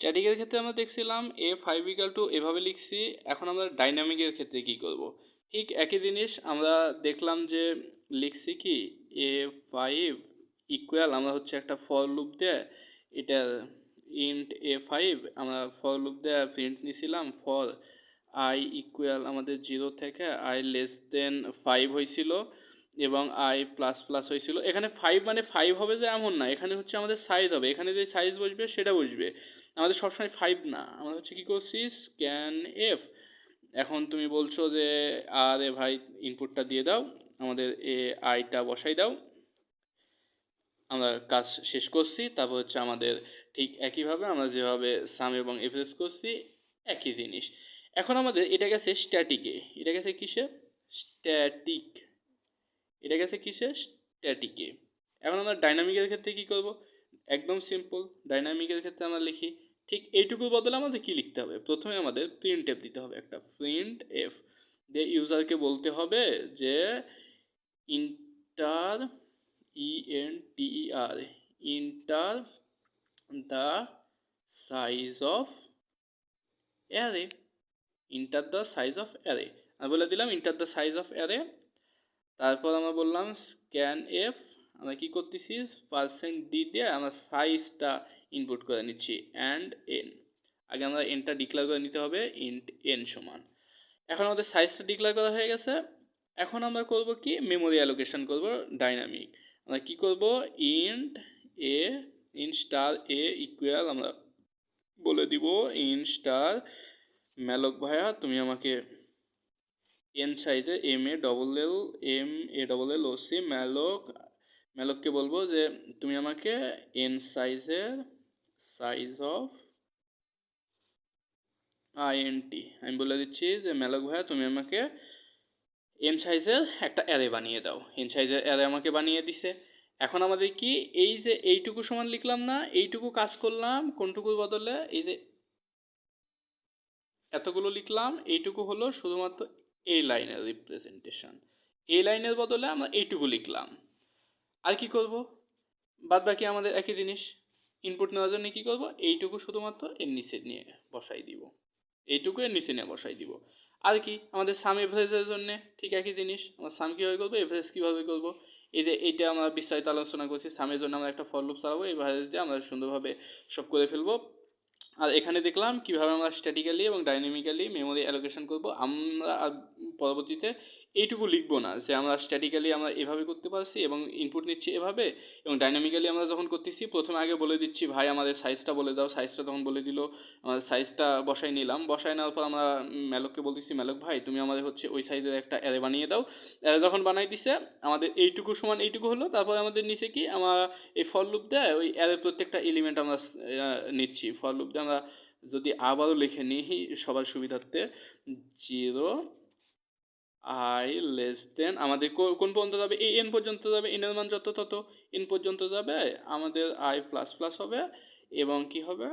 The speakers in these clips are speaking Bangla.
স্ট্যাটিকের ক্ষেত্রে আমরা দেখছিলাম a5 ইকাল টু এভাবে লিখছি। এখন আমরা ডাইনামিকের ক্ষেত্রে কি করব? ঠিক একই জিনিস আমরা দেখলাম যে লিখছি কি a5 ইকুয়াল আমরা হচ্ছে একটা ফর লুপ দিয়ে এটা ইন্ট a5 আমরা ফর লুপ দিয়ে প্রিন্ট নিছিলাম ফর i ইকুয়াল আমাদের 0 থেকে i লেস দেন 5 হয়েছিল এবং i প্লাস প্লাস হয়েছিল। এখানে 5 মানে 5 হবে যে এমন না, এখানে হচ্ছে আমাদের সাইজ হবে, এখানে যে সাইজ বসবে সেটা বসবে, আমাদের সবসময় 5 না। আমরা হচ্ছে কি করছি স্ক্যান এফ। এখন তুমি বলছো যে আরে ভাই ইনপুটটা দিয়ে দাও, আমাদের এ আইটা বসাই দাও, আমরা কাজ শেষ করছি। তারপর হচ্ছে আমাদের ঠিক একইভাবে আমরা যেভাবে সাম এবং এভারেজ করছি একই জিনিস। এখন আমাদের এটা গেছে স্ট্যাটিকে, এটা গেছে কিসে স্ট্যাটিক, এটা গেছে কিসে স্ট্যাটিকে। এখন আমরা ডাইনামিকের ক্ষেত্রে কি করব? একদম সিম্পল, ডাইনামিকের ক্ষেত্রে আমরা লিখি ঠিক এইটুকুর বদলে আমাদের কি লিখতে হবে, প্রথমে আমাদের প্রিন্ট এফ দিতে হবে, একটা প্রিন্ট এফ যে ইউজারকে বলতে হবে যে inter ENTER enter the size of array, enter the size of array. আমি বলে দিলাম enter the size of array. তারপর আমরা বললাম স্ক্যান এফ, আমরা কি করতেছি %d দিয়ে আমরা সাইজটা ইনপুট করে নিচ্ছি অ্যান্ড এন। আগে আমরা এনটা ডিক্লেয়ার করে নিতে হবে, ইন্ট এন সমান। এখন আমাদের সাইজটা ডিক্লেয়ার করা হয়ে গেছে। এখন আমরা করব কি মেমোরি অ্যালোকেশন করব ডাইনামিক। আমরা কি করব ইন্ট এ, ইন্ট স্টার এ ইকুয়াল আমরা বলে দিব ইন্ট স্টার ম্যালক ভাইয়া তুমি আমাকে এন সাইজে MALL ম্যালককে বলবো যে তুমি আমাকে এন সাইজের সাইজ অফ INT, আমি বলে দিচ্ছি যে ম্যালক ভাইয়া তুমি আমাকে এন সাইজের একটা অ্যারে বানিয়ে দাও। এন সাইজের অ্যারে আমাকে বানিয়ে দিছে। এখন আমাদের কি এই যে এইটুকু সমান লিখলাম না, এইটুকু কাজ করলাম কোনটুকুর বদলে, এই যে এতগুলো লিখলাম, এইটুকু হলো শুধুমাত্র এই লাইনের রিপ্রেজেন্টেশন। এই লাইনের বদলে আমরা এইটুকু লিখলাম। আর কি করব? বাদ বাকি আমাদের একই জিনিস। ইনপুট নেওয়ার জন্য কি করব? এইটুকু শুধুমাত্র এর নিচে নিয়ে বসাই দিব, এইটুকু এর নিচে নিয়ে বসাই দিব। আর কি আমাদের সাম এভারেজের জন্য ঠিক একই জিনিস। আমরা সাম কীভাবে করবো, এভারেজ কীভাবে করবো, এই যে এইটা আমরা বিস্তারিত আলোচনা করছি। সামের জন্য আমরা একটা ফর লুপ চালাবো, এভারেজ দিয়ে আমরা সুন্দরভাবে সব করে ফেলবো। আর এখানে দেখলাম কিভাবে আমরা স্ট্যাটিক্যালি এবং ডাইনামিক্যালি মেমোরি অ্যালোকেশন করব। আমরা আর পরবর্তীতে এইটুকু লিখবো না যে আমরা স্ট্যাটিক্যালি আমরা এভাবে করতে পারছি এবং ইনপুট নিচ্ছি এভাবে, এবং ডাইনামিক্যালি আমরা যখন করতেছি প্রথমে আগে বলে দিচ্ছি ভাই আমাদের সাইজটা বলে দাও, সাইজটা তখন বলে দিল, আমাদের সাইজটা বসাই নিলাম। বসাই নেওয়ার পর আমরা ম্যালককে বলতেছি ম্যালক ভাই তুমি আমাদের হচ্ছে ওই সাইজের একটা অ্যারে বানিয়ে দাও। অ্যারে যখন বানাই দিছে আমাদের এইটুকু সমান এইটুকু হলো। তারপর আমাদের নিচে কি আমরা এই ফর লুপ দেয় ওই অ্যারের প্রত্যেকটা এলিমেন্ট আমরা নিচ্ছি। ফর লুপ দিয়ে আমরা যদি আবারও লিখে নিই সবার সুবিধার্থে, 0 i লেস দেন আমাদের কোন পর্যন্ত যাবে, এই এন পর্যন্ত যাবে, এনের মান যত তত এন পর্যন্ত যাবে, আমাদের i প্লাস প্লাস হবে এবং কি হবে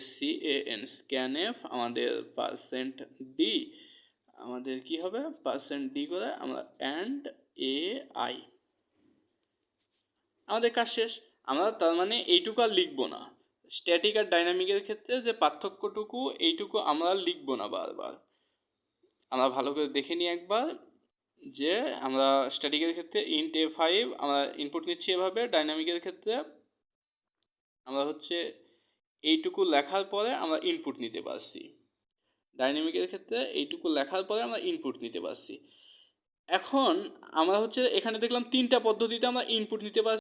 SCAN স্ক্যান এফ আমাদের %d, আমাদের কি হবে %d করে আমরা অ্যান্ড AI, আমাদের কাজ শেষ। আমরা তার মানে এইটুকু আর লিখবো না। স্ট্যাটিক আর ডাইনামিকের ক্ষেত্রে যে পার্থক্যটুকু এইটুকু আমরা লিখবো না বারবার। আমরা ভালো করে দেখে নিই একবার যে আমরা স্ট্যাটিকের ক্ষেত্রে ইন্ট a5 আমরা ইনপুট নিচ্ছি এভাবে, ডাইনামিকের ক্ষেত্রে আমরা হচ্ছে এইটুকু লেখার পরে আমরা ইনপুট নিতে পারছি, ডাইনামিকের ক্ষেত্রে এইটুকু লেখার পরে আমরা ইনপুট নিতে পারছি। এখন আমরা হচ্ছে এখানে দেখলাম তিনটা পদ্ধতিতে আমরা ইনপুট নিতে পারছি।